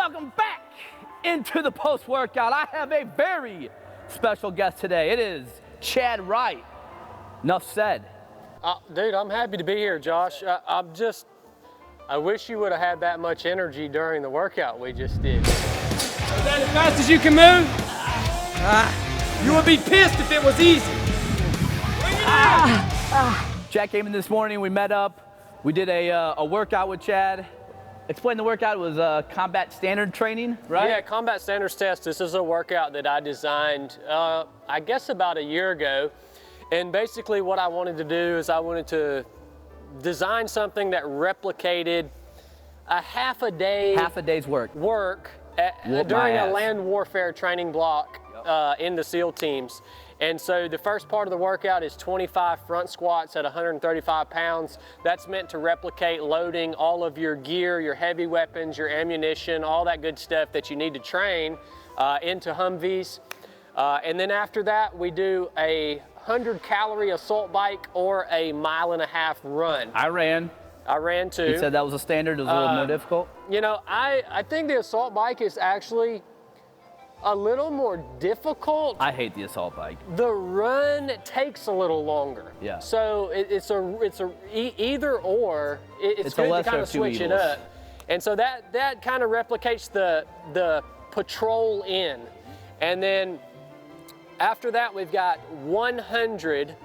welcome back into the post-workout. I have a very special guest today. It is Chadd Wright. Enough said. Dude, I'm happy to be here, Josh. I wish you would have had that much energy during the workout we just did. Is that as fast as you can move? You would be pissed if it was easy. Chad came in this morning, we met up. We did a workout with Chad. Explain the workout. It was combat standard training, right? Yeah, combat standards test. This is a workout that I designed, I guess about a year ago. And basically what I wanted to do is I wanted to design something that replicated a half a day's work during a land warfare training block in the SEAL teams. And so the first part of the workout is 25 front squats at 135 pounds. That's meant to replicate loading all of your gear, your heavy weapons, your ammunition, all that good stuff that you need to train into Humvees. And then after that, we do a 100-calorie assault bike or a 1.5-mile run. I ran too. You said that was a standard, it was a little more difficult? You know, I think the assault bike is actually a little more difficult. I hate the assault bike. The run takes a little longer. Yeah. So it's either or. It's good to kind of switch it up. And so that kind of replicates the patrol in. And then after that, we've got 100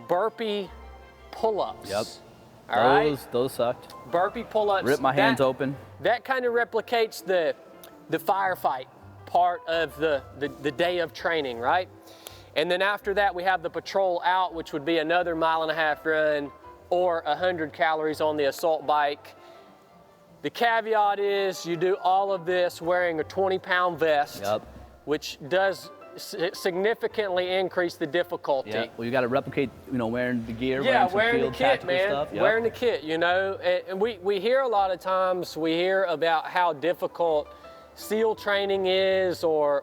burpee pull-ups. Yep. All right? Those sucked. Burpee pull-ups. Rip my hands open. That kind of replicates the firefight part of the day of training, right? And then after that, we have the patrol out, which would be another 1.5-mile run or 100 calories on the assault bike. The caveat is you do all of this wearing a 20-pound vest, which does significantly increase the difficulty. Yeah. Well, you got to replicate, wearing the gear, wearing the kit, man. Stuff. Yep. Wearing the kit, and we hear a lot of times, we hear about how difficult SEAL training is, or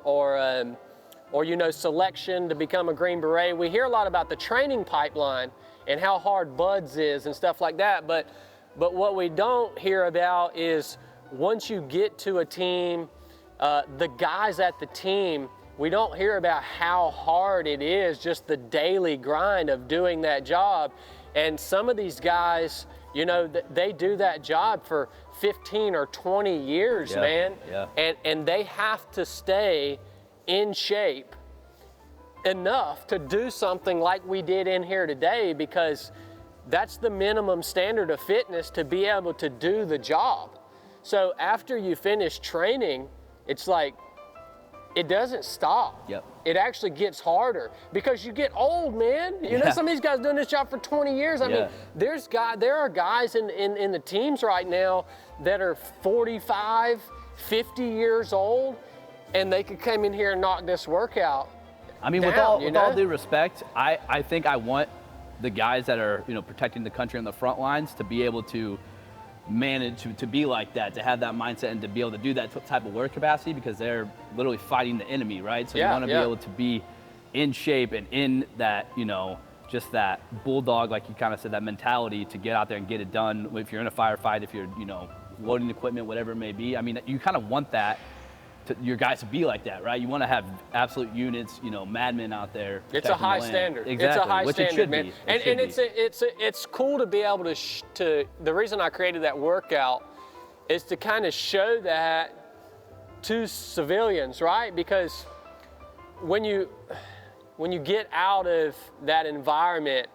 selection to become a Green Beret. We hear a lot about the training pipeline and how hard BUDS is and stuff like that. But what we don't hear about is once you get to a team, the guys at the team, we don't hear about how hard it is, just the daily grind of doing that job. And some of these guys, they do that job for 15 or 20 years, man. Yeah. And they have to stay in shape enough to do something like we did in here today, because that's the minimum standard of fitness to be able to do the job. So after you finish training, it's like, it doesn't stop. Yep. It actually gets harder because you get old, man. Some of these guys doing this job for 20 years. I mean, there are guys in the teams right now that are 45, 50 years old, and they could come in here and knock this workout. I mean, down, with all due respect, I think I want the guys that are, protecting the country on the front lines to be able to manage to be like that, to have that mindset and to be able to do that type of work capacity, because they're literally fighting the enemy, right? So you want to be able to be in shape and in that, just that bulldog, like you kind of said, that mentality to get out there and get it done. If you're in a firefight, if you're, loading equipment, whatever it may be. I mean, you kind of want that, your guys to be like that, right? You want to have absolute units, madmen out there. It's a high standard. Exactly. It's a high Which standard, it should man. Be. And it's cool to be able to the reason I created that workout is to kind of show that to civilians, right? Because when you get out of that environment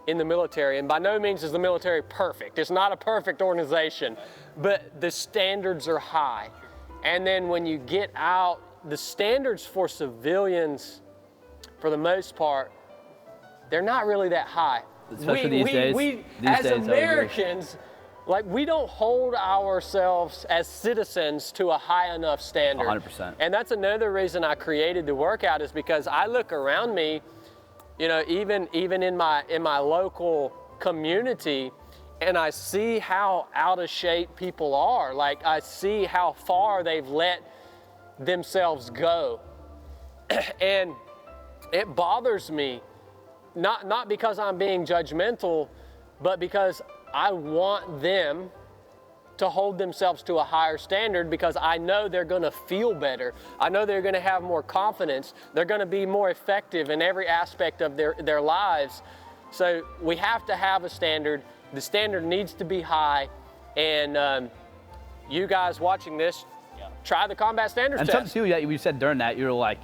in the military, and by no means is the military perfect. It's not a perfect organization, but the standards are high. And then when you get out, the standards for civilians, for the most part, they're not really that high. Especially these days. As Americans, we don't hold ourselves as citizens to a high enough standard. 100%. And that's another reason I created the workout, is because I look around me, even in my local community, and I see how out of shape people are. Like, I see how far they've let themselves go. And it bothers me, not because I'm being judgmental, but because I want them to hold themselves to a higher standard because I know they're going to feel better. I know they're going to have more confidence. They're going to be more effective in every aspect of their lives. So we have to have a standard. The standard needs to be high. And you guys watching this, try the combat standards test. And something too, yeah, you said during that, you're like,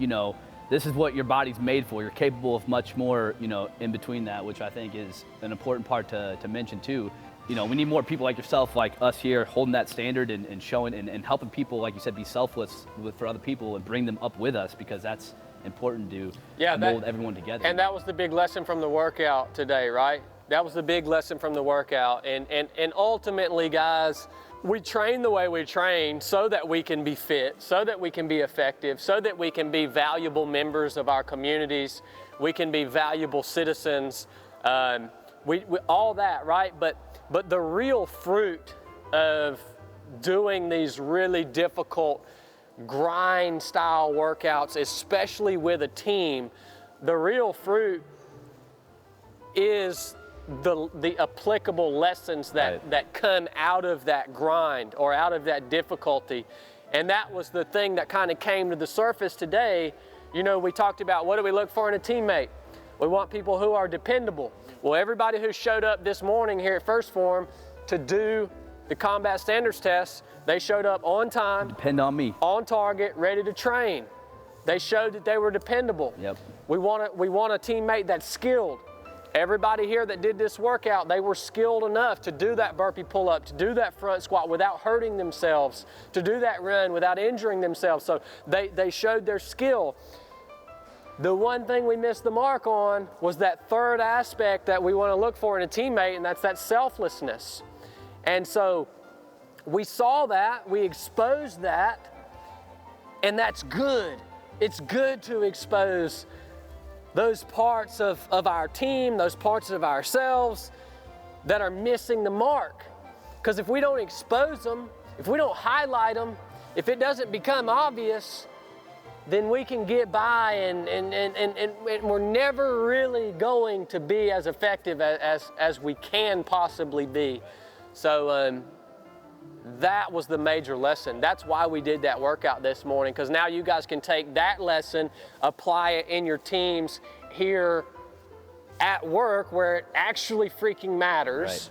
this is what your body's made for. You're capable of much more, in between that, which I think is an important part to mention too. We need more people like yourself, like us here, holding that standard and showing and helping people, like you said, be selfless for other people and bring them up with us, because that's important to mold everyone together. And that was the big lesson from the workout today, right? That was the big lesson from the workout. And ultimately, guys, we train the way we train so that we can be fit, so that we can be effective, so that we can be valuable members of our communities, we can be valuable citizens, we all that, right? But the real fruit of doing these really difficult grind style workouts, especially with a team, the real fruit is the applicable lessons that come out of that grind or out of that difficulty. And that was the thing that kind of came to the surface today. We talked about, what do we look for in a teammate? We want people who are dependable. Well, everybody who showed up this morning here at Phorm to do the combat standards test, they showed up on time, depend on me, on target, ready to train. They showed that they were dependable. Yep. We want a teammate that's skilled. Everybody here that did this workout, they were skilled enough to do that burpee pull-up, to do that front squat without hurting themselves, to do that run without injuring themselves. So they showed their skill. The one thing we missed the mark on was that third aspect that we want to look for in a teammate, and that's that selflessness. And so we saw that, we exposed that, and that's good. It's good to expose those parts of our team, those parts of ourselves that are missing the mark. Because if we don't expose them, if we don't highlight them, if it doesn't become obvious, then we can get by and we're never really going to be as effective as we can possibly be. So that was the major lesson. That's why we did that workout this morning, because now you guys can take that lesson, apply it in your teams here at work where it actually freaking matters.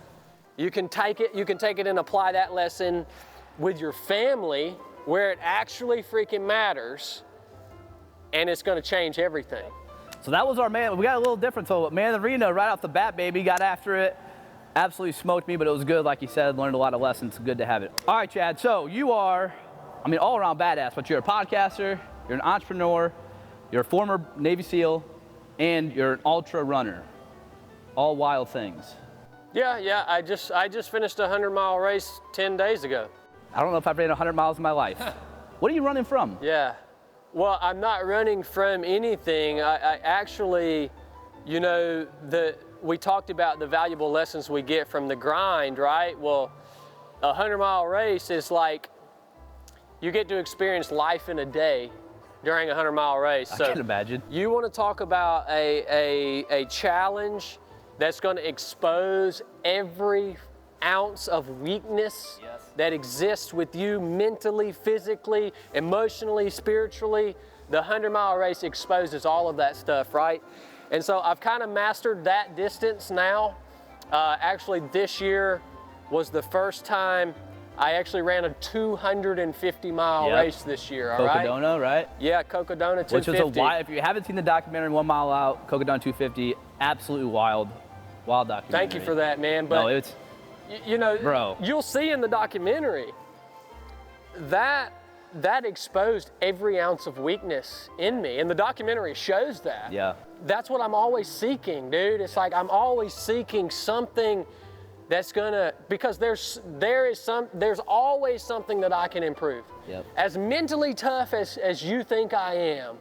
Right. You can take it and apply that lesson with your family where it actually freaking matters, and it's going to change everything. So that was our man. We got a little different. So man of the arena right off the bat, baby, got after it. Absolutely smoked me, but it was good. Like you said, learned a lot of lessons. Good to have it. All right, Chadd. So you are, all around badass, but you're a podcaster, you're an entrepreneur, you're a former Navy SEAL, and you're an ultra runner. All wild things. Yeah. I just finished a 100-mile race 10 days ago. I don't know if I've ran 100 miles in my life. What are you running from? Yeah. Well, I'm not running from anything. I actually, we talked about the valuable lessons we get from the grind, right? Well, a 100-mile race is like you get to experience life in a day during a 100-mile race. I can imagine. You want to talk about a challenge that's going to expose every ounce of weakness that exists with you mentally, physically, emotionally, spiritually. The 100-mile race exposes all of that stuff, right? And so I've kind of mastered that distance now. Actually, this year was the first time I actually ran a 250-mile race this year, all right? Cocodona, right? Yeah, Cocodona 250. Which was a wild, if you haven't seen the documentary 1 Mile Out, Cocodona 250, absolutely wild documentary. Thank you for that, man. But no, it's, bro. You'll see in the documentary that exposed every ounce of weakness in me, and the documentary shows that. Yeah. That's what I'm always seeking, dude. It's like I'm always seeking something that's gonna, because there's always something that I can improve. Yep. As mentally tough as you think I am,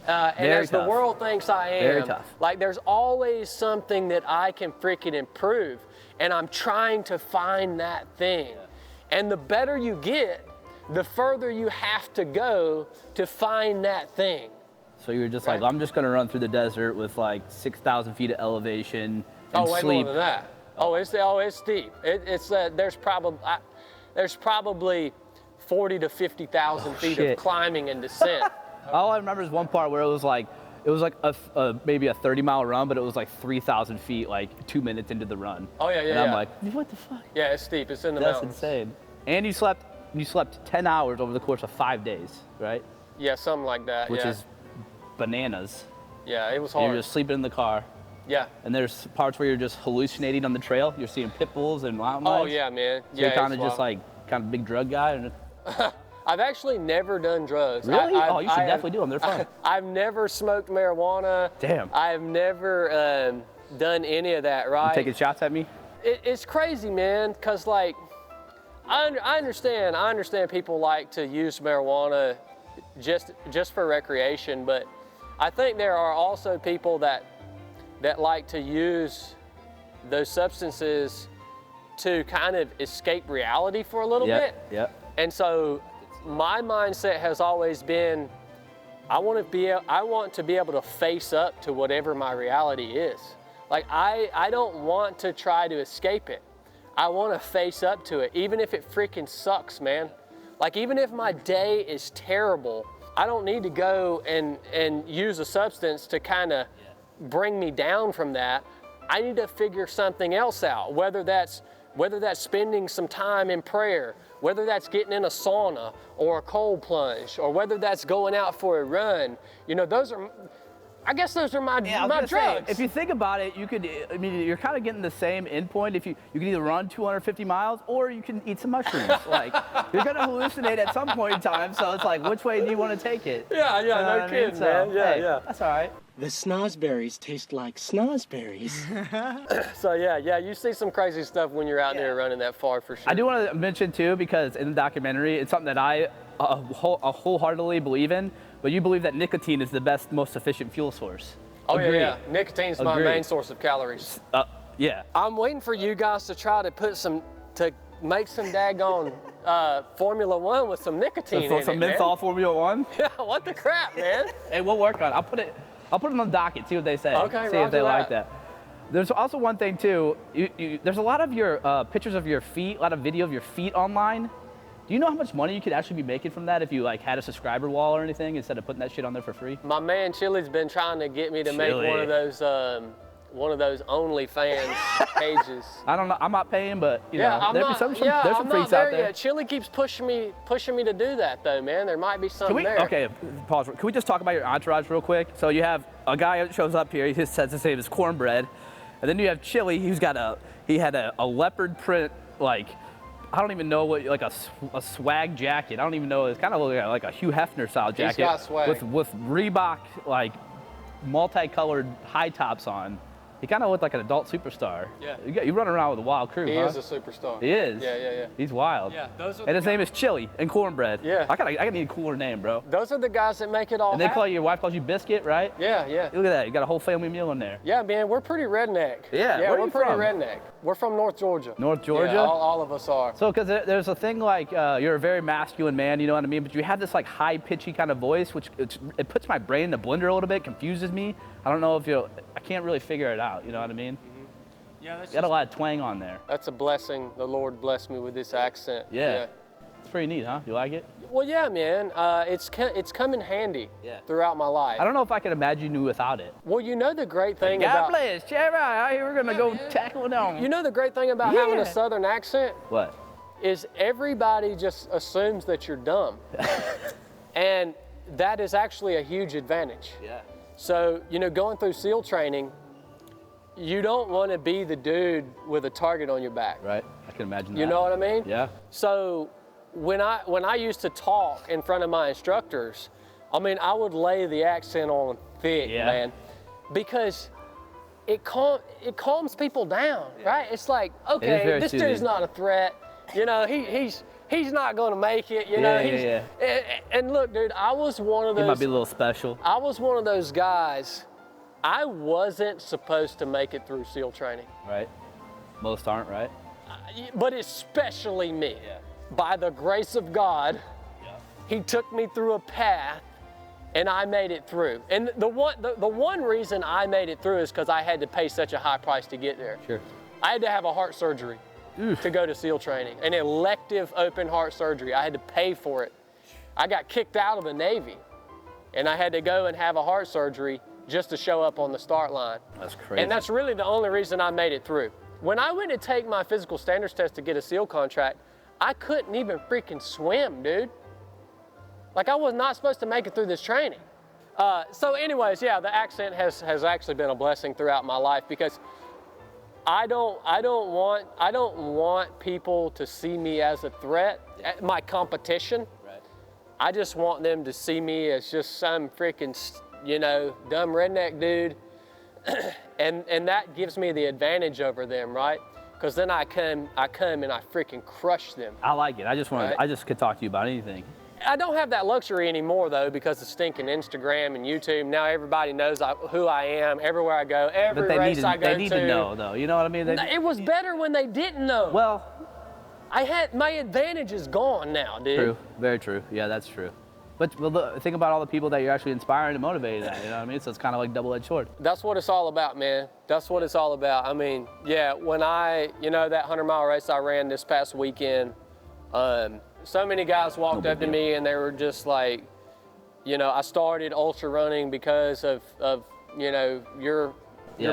and as tough. the world thinks I am, Very tough. like there's always something that I can freaking improve, and I'm trying to find that thing. And the better you get, the further you have to go to find that thing. So you're just like, I'm just gonna run through the desert with like 6,000 feet of elevation and way sleep. more than that. Oh, it's steep. There's probably, there's probably 40 to 50,000 feet shit. of climbing and descent. All I remember is one part where it was like maybe a 30-mile run, but it was like 3,000 feet, like 2 minutes into the run. Oh, yeah, yeah, And I'm yeah. like, what the fuck? Yeah, it's steep. It's in the That's mountains. insane. And you slept 10 hours over the course of 5 days, right? Yeah, something like that. Which yeah. is bananas. Yeah, it was And hard. you're just sleeping in the car. Yeah. And there's parts where you're just hallucinating on the trail. You're seeing pit bulls and mountain Oh lions. yeah, man. So Yeah. you're kind of it's just wild. like kind of big drug guy. And I've actually never done drugs. really? Oh, you should I definitely do them. They're fun. I've never smoked marijuana. Damn. I've never done any of that. Right. Taking shots at me? It's crazy, man. Cause like, I understand people like to use marijuana just for recreation, but I think there are also people that like to use those substances to kind of escape reality for a little bit. Yeah. And so my mindset has always been, I want to be able to face up to whatever my reality is. Like I don't want to try to escape it. I want to face up to it, even if it freaking sucks, man. Like even if my day is terrible, I don't need to go and use a substance to kind of bring me down from that. I need to figure something else out, whether that's spending some time in prayer, whether that's getting in a sauna or a cold plunge, or whether that's going out for a run. You know, I guess those are my drugs. Say, if you think about it, you're kind of getting the same endpoint. If you can either run 250 miles or you can eat some mushrooms. Like you're gonna hallucinate at some point in time. So it's like, which way do you want to take it? Yeah, You know what no I kidding, mean? man. Yeah, Hey, yeah. That's all right. The snozberries taste like snozberries. So yeah, you see some crazy stuff when you're out there running that far for sure. I do want to mention too, because in the documentary, it's something that I wholeheartedly believe in. But you believe that nicotine is the best, most efficient fuel source. Oh Agreed. yeah. Nicotine's my Agreed. main source of calories. Yeah. I'm waiting for you guys to try to make some daggone Formula One with some nicotine in Some it, menthol man. Formula One. Yeah, what the crap, man? Hey, we'll work on it. I'll put it on the docket. See what they say. Okay, See if they roger like that. that. There's also one thing too. There's a lot of your pictures of your feet, a lot of video of your feet online. Do you know how much money you could actually be making from that if you like had a subscriber wall or anything instead of putting that shit on there for free? My man Chili's been trying to get me to make Chili. one of those OnlyFans pages. I don't know. I'm not paying, but you Yeah, know, I'm there's not. some Yeah, there's I'm some not freaks there out there. yet. Chili keeps pushing me to do that though, man. There might be something there. Okay, pause. Can we just talk about your entourage real quick? So you have a guy that shows up here. He says his name is Cornbread, and then you have Chili. He had a leopard print, like I don't even know what, like a swag jacket. I don't even know. It's kind of like a Hugh Hefner style jacket. got swag. with Reebok like multicolored high tops on. He kind of looked like an adult superstar. Yeah. You run around with a wild crew, He huh? is a superstar. He is. Yeah. He's wild. Yeah, those are And the his name is Chili and Cornbread. Yeah. I gotta need a cooler name, bro. Those are the guys that make it all And they happen. your wife calls you Biscuit, right? Yeah. Look at that. You got a whole family meal in there. Yeah, man, we're pretty redneck. Yeah, where are we're you pretty from? redneck. We're from North Georgia. North Georgia? Yeah, all of us are. So, because there's a thing like you're a very masculine man, you know what I mean? But you have this like high pitchy kind of voice, which it puts my brain in a blender a little bit, confuses me. I don't know if I can't really figure it out. You know what I mean? Yeah, that's Got a lot of twang on there. That's a blessing. The Lord blessed me with this accent. Yeah. It's pretty neat, huh? You like it? Well, yeah, man. It's come in handy throughout my life. I don't know if I can imagine you without it. Well, you know the great thing God about bless. Check out here. We're gonna go tackle it on. you know the great thing about having Yeah. a Southern accent What? is everybody just assumes that you're dumb, and that is actually a huge advantage. Yeah. So, going through SEAL training, you don't want to be the dude with a target on your back. Right. I can imagine that. You know what I mean? Yeah. So when I used to talk in front of my instructors, I would lay the accent on thick, Yeah. man, because it calms people down, right? It's like, okay, very this soothing. dude's not a threat. He's not going to make it. And look, dude, I was one of He those. might be a little special. I was one of those guys. I wasn't supposed to make it through SEAL training, Right. Most aren't, right? but especially me. By the grace of God, He took me through a path, and I made it through. And the one reason I made it through is because I had to pay such a high price to get there. Sure. I had to have a heart surgery. to go to SEAL training, an elective open heart surgery. I had to pay for it. I got kicked out of the Navy, and I had to go and have a heart surgery just to show up on the start line. That's crazy. And that's really the only reason I made it through. When I went to take my physical standards test to get a SEAL contract, I couldn't even freaking swim, dude. Like, I was not supposed to make it through this training. So anyways, yeah, the accent has actually been a blessing throughout my life, because I don't want people to see me as a threat, my competition. Right. I just want them to see me as just some freaking, dumb redneck dude. and that gives me the advantage over them, right? Because then I come and I freaking crush them. I like it. I just could talk to you about anything. I don't have that luxury anymore, though, because of stinking Instagram and YouTube. Now everybody knows who I am everywhere I go, every race I go to. They need to know, though. You know what I mean? It was better when they didn't know. Well, my advantage is gone now, dude. true. Very true. Yeah, that's true. But think about all the people that you're actually inspiring and motivating. You know what I mean? So it's kind of like double-edged sword. That's what it's all about, man. That's what it's all about. I mean, yeah, when that 100-mile race I ran this past weekend, so many guys walked up to me and they were just like, I started ultra running because of your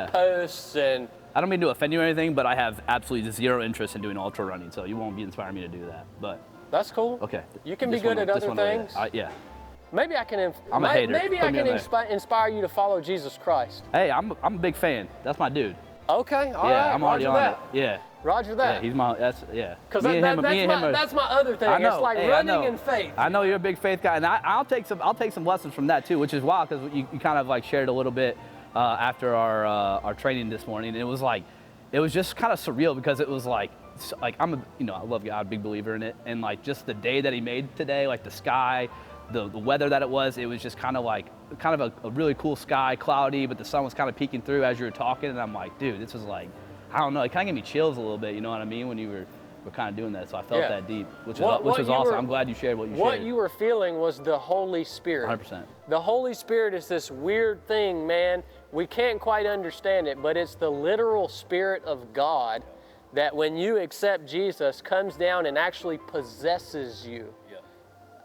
posts. And I don't mean to offend you or anything, but I have absolutely zero interest in doing ultra running, so you won't be inspiring me to do that. But that's cool. okay. You can be good at other things. Yeah. Maybe I can. I'm a hater. Maybe I can inspire you to follow Jesus Christ. Hey, I'm a big fan. That's my dude. Okay. All right. I'm already on it. Yeah. Roger that. Yeah, he's my. Yeah. Because that's my other thing. I know. It's like running in faith. I know you're a big faith guy, and I'll take some lessons from that too, which is wild because you kind of like shared a little bit after our training this morning. And it was just kind of surreal because it was like I love God, big believer in it, and like just the day that He made today, like the sky, the weather that it was just kind of a really cool sky, cloudy, but the sun was kind of peeking through as you were talking, and I'm like, dude, this was like, I don't know, it kind of gave me chills a little bit, you know what I mean, when you were kind of doing that, so I felt that deep, which was awesome. I'm glad you shared what you shared. What you were feeling was the Holy Spirit. 100%. The Holy Spirit is this weird thing, man. We can't quite understand it, but it's the literal Spirit of God that when you accept Jesus comes down and actually possesses you. Yeah.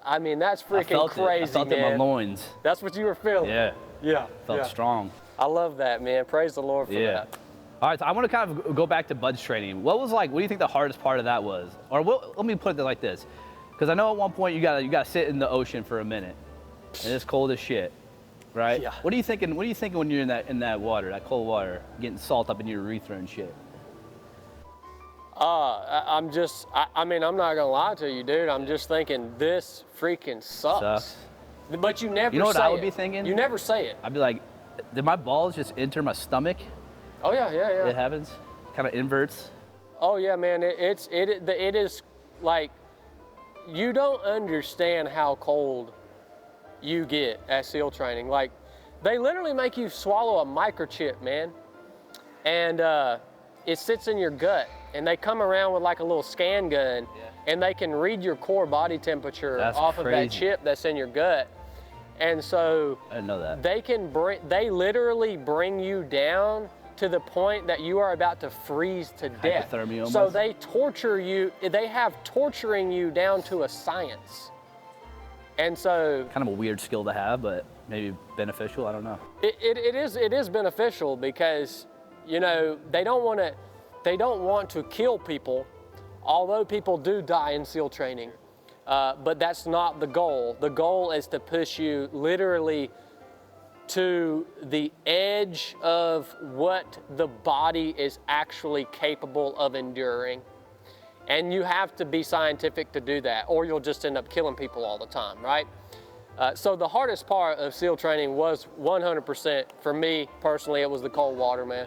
I mean, that's freaking crazy, I felt man. it in my loins. That's what you were feeling. Yeah. Yeah. Felt strong. I love that, man. Praise the Lord for that. All right, so I want to kind of go back to Bud's training. What do you think the hardest part of that was? Or let me put it like this, because I know at one point you gotta sit in the ocean for a minute, and it's cold as shit, right? Yeah. What are you thinking when you're in that water, that cold water, getting salt up in your urethra and shit? I'm not gonna lie to you, dude. I'm just thinking this freaking sucks. But you never say it. You know what I would be thinking? You never say it. I'd be like, did my balls just enter my stomach? Oh yeah. It happens, kind of inverts. Oh yeah, man. It is like, you don't understand how cold you get at SEAL training. Like, they literally make you swallow a microchip, man, and it sits in your gut, and they come around with like a little scan gun, and they can read your core body temperature off of that chip that's in your gut. And so I didn't know that. They literally bring you down to the point that you are about to freeze to death. Hypothermia almost. So they torture you. They have torturing you down to a science. And so kind of a weird skill to have, but maybe beneficial. I don't know. It is beneficial because they don't want to kill people, although people do die in SEAL training. But that's not the goal. The goal is to push you literally to the edge of what the body is actually capable of enduring. And you have to be scientific to do that, or you'll just end up killing people all the time, right? So the hardest part of SEAL training was 100%, for me personally, it was the cold water, man.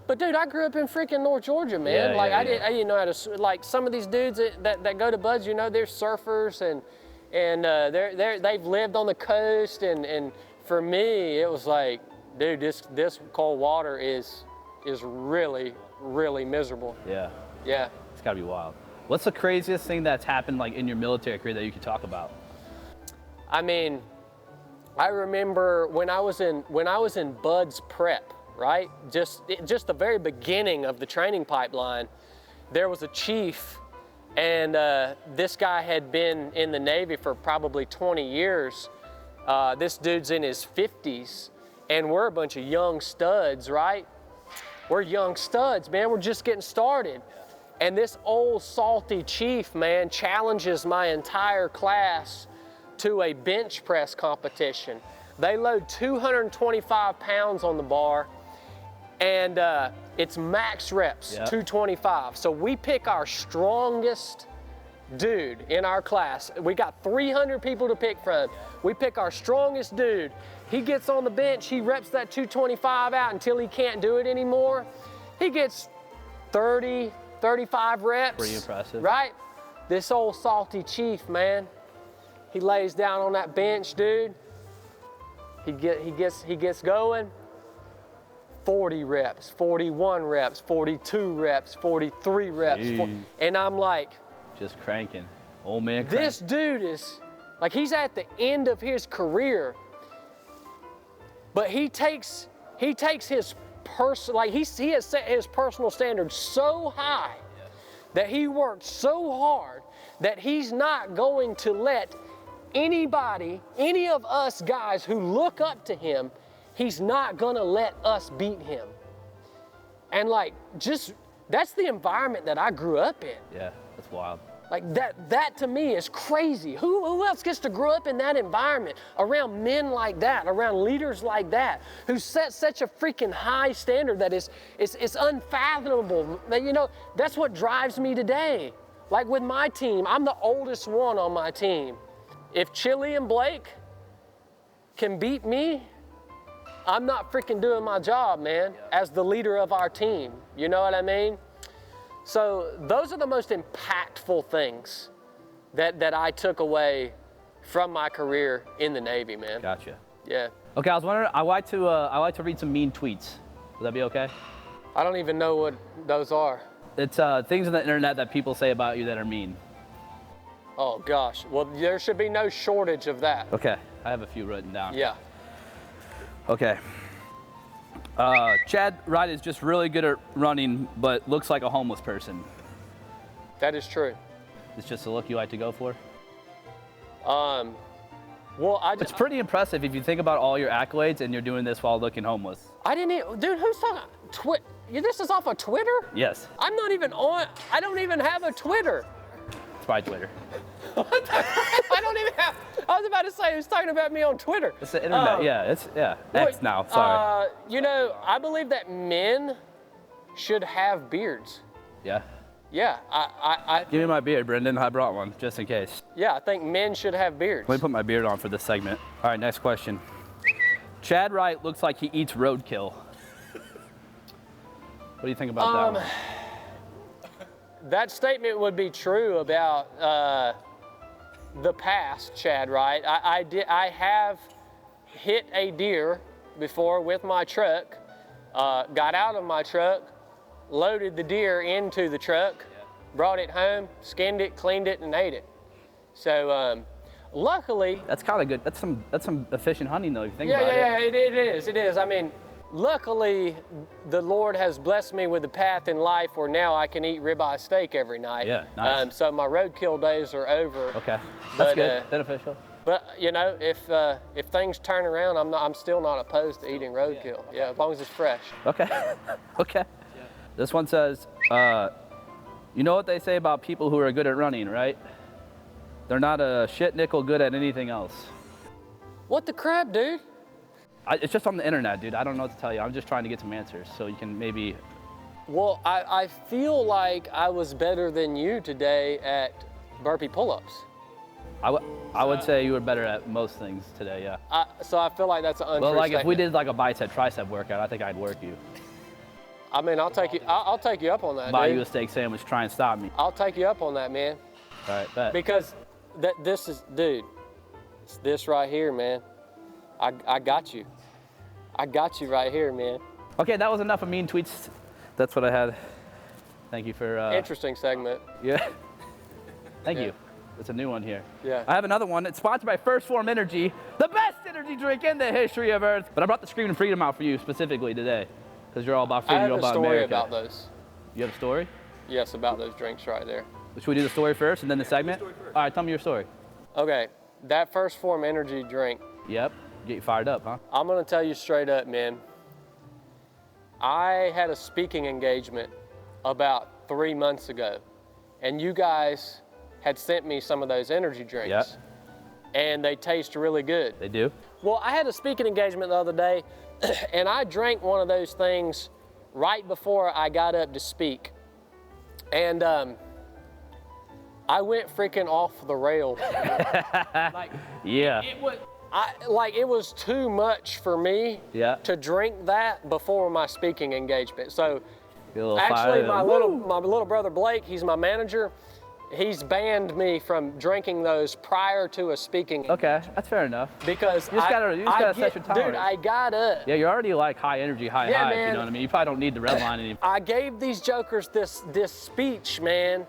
But dude, I grew up in freaking North Georgia, man. I didn't know how to, like some of these dudes that go to Buds, they're surfers and they've lived on the coast, and for me, it was like, dude, this cold water is really, really miserable. Yeah. Yeah. It's gotta be wild. What's the craziest thing that's happened like in your military career that you could talk about? I mean, I remember when I was in Bud's prep, right? Just the very beginning of the training pipeline, there was a chief, and this guy had been in the Navy for probably 20 years. This dude's in his 50s, and we're a bunch of young studs, right? We're young studs, man. We're just getting started. And this old salty chief, man, challenges my entire class to a bench press competition. They load 225 pounds on the bar, and it's max reps, 225. So we pick our strongest dude in our class. We got 300 people to pick from. We pick our strongest dude. He gets on the bench, he reps that 225 out until he can't do it anymore. He gets 30, 35 reps. Pretty impressive. Right? This old salty chief, man, he lays down on that bench, dude. He gets going. 40 reps, 41 reps, 42 reps, 43 reps. And I'm like, just cranking. Old man cranking. This dude is, like, he's at the end of his career, but he takes his he has set his personal standards so high that he worked so hard that he's not going to let anybody, any of us guys who look up to him, he's not gonna let us beat him. And like, just, that's the environment that I grew up in. Yeah, that's wild. Like that to me is crazy. Who else gets to grow up in that environment, around men like that, around leaders like that, who set such a freaking high standard that it's unfathomable. You know, that's what drives me today. Like with my team, I'm the oldest one on my team. If Chili and Blake can beat me, I'm not freaking doing my job, man, as the leader of our team. You know what I mean? So those are the most impactful things that I took away from my career in the Navy, man. Gotcha. Yeah. Okay, I was wondering, I like to read some mean tweets. Would that be okay? I don't even know what those are. It's things on the internet that people say about you that are mean. Oh gosh, well there should be no shortage of that. Okay, I have a few written down. Yeah. Okay. Chadd Wright is just really good at running, but looks like a homeless person. That is true. It's just a look you like to go for? Well, it's pretty impressive if you think about all your accolades and you're doing this while looking homeless. I didn't even, dude, who's talking, this is off of Twitter? Yes. I'm not even on, I don't even have a Twitter. It's probably Twitter. I don't even have, I was about to say, who's talking about me on Twitter? It's the internet, X now, sorry. You know, I believe that men should have beards. Yeah? Yeah, Give me my beard, Brendan. I brought one, just in case. Yeah, I think men should have beards. Let me put my beard on for this segment. All right, next question. Chadd Wright looks like he eats roadkill. What do you think about that one? That statement would be true about the past, Chadd Wright. I have hit a deer before with my truck, got out of my truck, loaded the deer into the truck, brought it home, skinned it, cleaned it, and ate it. So luckily, that's kind of good. That's some efficient hunting though. If you think about it. Yeah, it is. I mean, luckily, the Lord has blessed me with a path in life where now I can eat ribeye steak every night. Yeah, nice. So my roadkill days are over. Okay, that's good. Beneficial. But you know, if things turn around, I'm still not opposed to eating roadkill. Yeah, as long as it's fresh. Okay. Okay. Yeah. This one says, you know what they say about people who are good at running, right? They're not a shit nickel good at anything else. What the crap, dude? It's just on the internet, dude. I don't know what to tell you. I'm just trying to get some answers so you can maybe. Well, I feel like I was better than you today at burpee pull-ups. I would say you were better at most things today, yeah. So I feel like that's an untrue Well, like statement. if we did like a bicep tricep workout, I think I'd work you. I mean, I'll take you up on that. Buy dude. you a steak sandwich, try and stop me. I'll take you up on that, man. All right, bet. Because this is, dude, it's this right here, man. I got you. I got you right here, man. Okay, that was enough of mean tweets. That's what I had. Thank you for. Interesting segment. Yeah. Thank you. It's a new one here. Yeah. I have another one. It's sponsored by Phorm Energy, the best energy drink in the history of Earth. But I brought the Screaming Freedom out for you specifically today, because you're all about freedom, I have you're all a about story America. about those. You have a story? Yes, about those drinks right there. Should we do the story first and then the segment? All right, tell me your story. Okay, that first Phorm energy drink, Yep, get you fired up, huh? I'm gonna tell you straight up, man. I had a speaking engagement about 3 months ago, and you guys had sent me some of those energy drinks. Yep. And they taste really good. They do? Well, I had a speaking engagement the other day, and I drank one of those things right before I got up to speak. And I went freaking off the rail. Yeah. It was too much for me to drink that before my speaking engagement. So actually my little brother Blake, he's my manager, he's banned me from drinking those prior to a speaking. Okay, that's fair enough. Because you just gotta set your tolerance. Dude, I got up. Yeah, you're already like high energy, high, man. you know what I mean? You probably don't need the red line anymore. I gave these jokers this speech, man,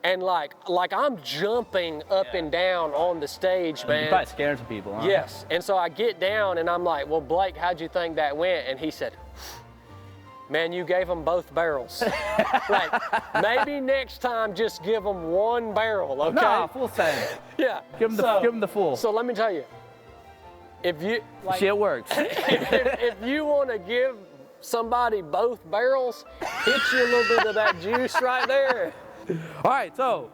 and like I'm jumping up and down on the stage, man. You're probably scaring some people, huh? Yes, and so I get down and I'm like, well, Blake, how'd you think that went? And he said, man, you gave them both barrels. Like, maybe next time just give them one barrel, okay? No, full send. Yeah. Give them the full. So let me tell you, if you shit works. if you want to give somebody both barrels, hit you a little bit of that juice right there. All right, so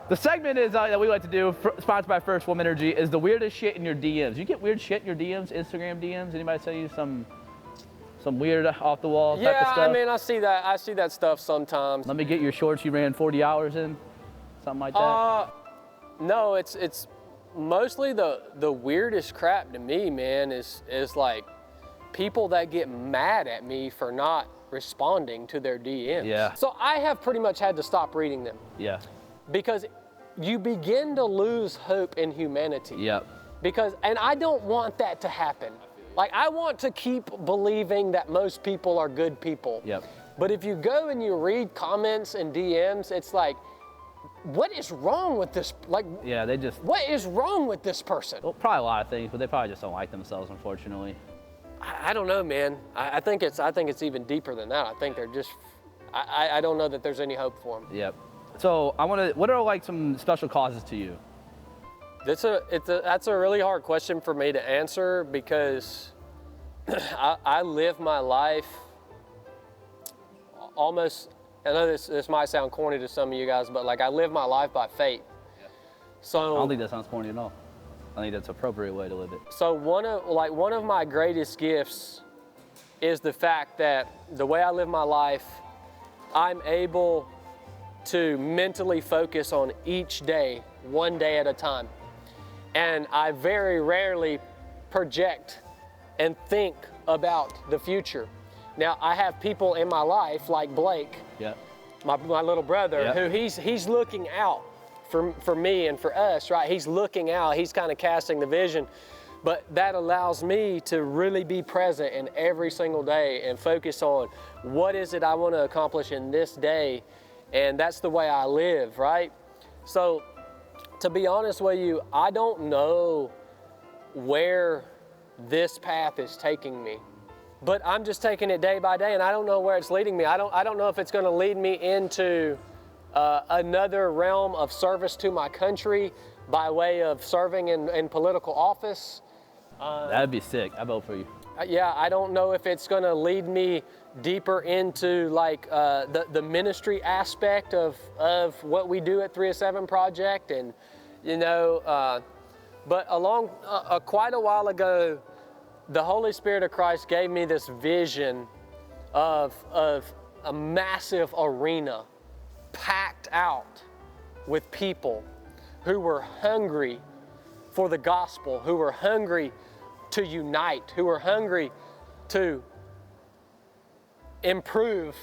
the segment is that we like to do, sponsored by Phorm Energy, is the weirdest shit in your DMs. You get weird shit in your DMs, Instagram DMs? Anybody send you some weird off the wall type of stuff? Yeah, I mean, I see that stuff sometimes. Let me get your shorts you ran 40 hours in, something like that. No, it's mostly the weirdest crap to me, man, is like people that get mad at me for not responding to their DMs. Yeah. So I have pretty much had to stop reading them. Yeah. Because you begin to lose hope in humanity. Yep. And I don't want that to happen. Like, I want to keep believing that most people are good people. Yep. But if you go and you read comments and DMs, it's like, what is wrong with this? Like, yeah, what is wrong with this person? Well, probably a lot of things, but they probably just don't like themselves, unfortunately. I don't know, man. I think it's even deeper than that. I think they're just, I don't know that there's any hope for them. Yep. So what are like some special causes to you? That's a really hard question for me to answer because I live my life almost, I know this might sound corny to some of you guys, but like I live my life by faith. Yeah. So I don't think that sounds corny at all. I think that's an appropriate way to live it. So one of my greatest gifts is the fact that the way I live my life, I'm able to mentally focus on each day, one day at a time. And I very rarely project and think about the future. Now, I have people in my life like Blake, yeah, my little brother, yeah, who he's looking out for me and for us, right? He's looking out, he's kind of casting the vision. But that allows me to really be present in every single day and focus on what is it I want to accomplish in this day. And that's the way I live, right? So, to be honest with you, I don't know where this path is taking me, but I'm just taking it day by day, and I don't know where it's leading me. I don't know if it's going to lead me into another realm of service to my country by way of serving in political office. That'd be sick. I vote for you. Yeah, I don't know if it's going to lead me deeper into like the ministry aspect of what we do at 307 Project, and you know, but along quite a while ago, the Holy Spirit of Christ gave me this vision of a massive arena packed out with people who were hungry for the gospel, who were hungry to unite, who were hungry to improve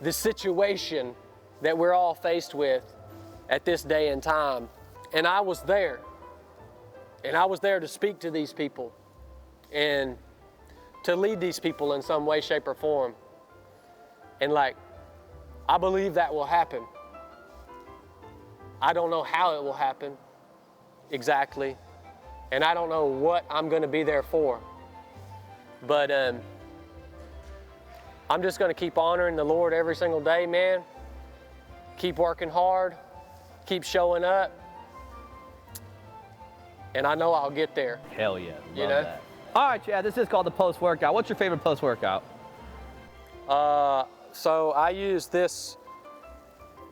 the situation that we're all faced with at this day and time. And I was there. And I was there to speak to these people and to lead these people in some way, shape, or form. And like, I believe that will happen. I don't know how it will happen exactly. And I don't know what I'm going to be there for. But I'm just going to keep honoring the Lord every single day, man. keep working hard, keep showing up, and I know I'll get there. Hell yeah, love You know? that. All right, Chadd, this is called the post-workout. What's your favorite post-workout? So I use this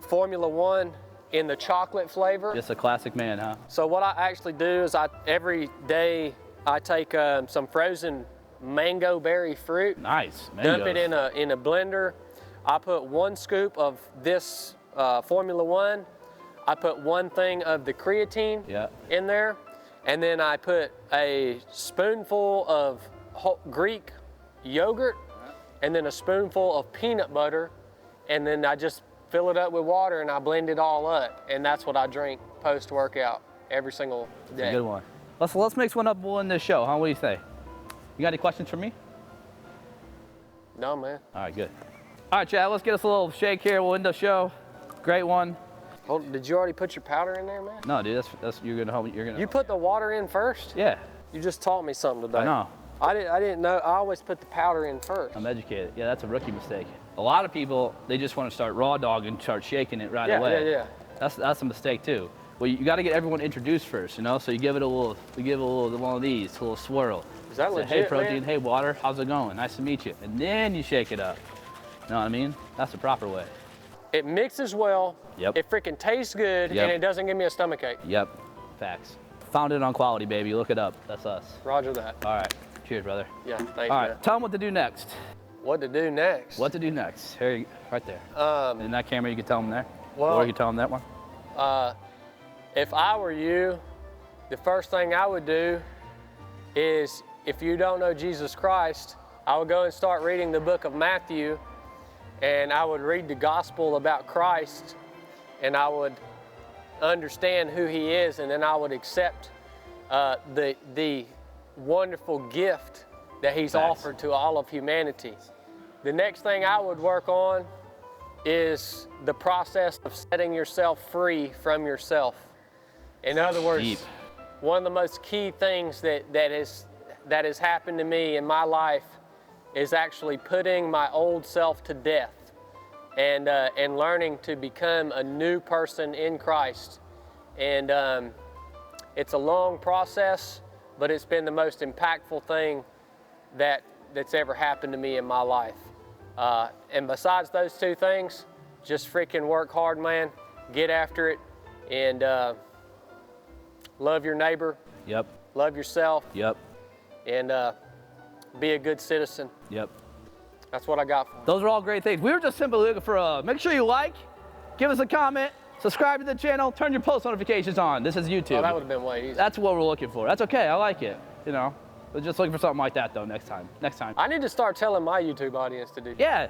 Formula One in the chocolate flavor. Just a classic man, huh? So what I actually do is every day I take some frozen mango berry fruit, Nice, dump it mangoes. in a blender. I put 1 scoop of this Formula One. I put 1 thing of the creatine Yeah. in there, and then I put a spoonful of Greek yogurt, and then a spoonful of peanut butter, and then I just fill it up with water and I blend it all up, and that's what I drink post-workout every single day. Good one. Let's mix one up. We'll end this show, huh? What do you say? You got any questions for me? No, man. All right, good. All right, Chadd, let's get us a little shake here. We'll end the show. Great one. Hold, did you already put your powder in there, man? No, dude, that's you're gonna help me. You're gonna. You put the water in first? Yeah, You just taught me something today. I know. I didn't know. I always put the powder in first. I'm educated. Yeah, that's a rookie mistake. A lot of people, they just want to start raw dog and start shaking it right Yeah, away. yeah. That's a mistake too. Well, you got to get everyone introduced first, you know. So you give it a little, one of these, a little swirl. Is that Say, legit, hey, protein. man? Hey, water. How's it going? Nice to meet you. And then you shake it up. You know what I mean? That's the proper way. It mixes well. Yep. It freaking tastes good, Yep. and it doesn't give me a stomachache. Yep. Facts. Founded on quality, baby. Look it up. That's us. Roger that. All right. Cheers, brother. Yeah, thanks, All man. right. Tell them what to do next. What to do next? What to do next? Here, right there. In that camera, you can tell them there. well- or you can tell them that one. If I were you, the first thing I would do is, if you don't know Jesus Christ, I would go and start reading the book of Matthew, and I would read the gospel about Christ, and I would understand who he is, and then I would accept the wonderful gift that he's Facts. offered to all of humanity. The next thing I would work on is the process of setting yourself free from yourself. In other words, Deep. one of the most key things that has happened to me in my life is actually putting my old self to death and learning to become a new person in Christ. And it's a long process, but it's been the most impactful thing that's ever happened to me in my life. And besides those 2 things, just freaking work hard, man. Get after it, and love your neighbor, Yep. love yourself, Yep. and be a good citizen. Yep. That's what I got for you. Those are all great things. We were just simply looking for make sure you like, give us a comment, subscribe to the channel, turn your post notifications on. This is YouTube. Oh, that would have been way easier. That's what we're looking for. That's okay. I like it. You know, we're just looking for something like that though. Next time. I need to start telling my YouTube audience to do that. Yeah.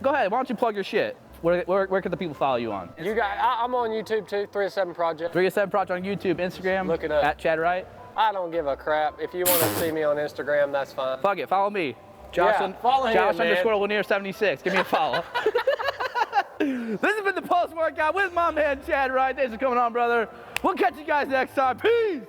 Go ahead. Why don't you plug your shit? Where can the people follow you on? You got, I'm on YouTube too, 307 Project. 307 Project on YouTube, Instagram. Look it up. At Chadd Wright. I don't give a crap. If you want to see me on Instagram, that's fine. Fuck it. Follow me. Josh, Yeah, follow him, Josh man. _ Lanier 76. Give me a follow. This has been the post workout with my man Chadd Wright. Thanks for coming on, brother. We'll catch you guys next time. Peace.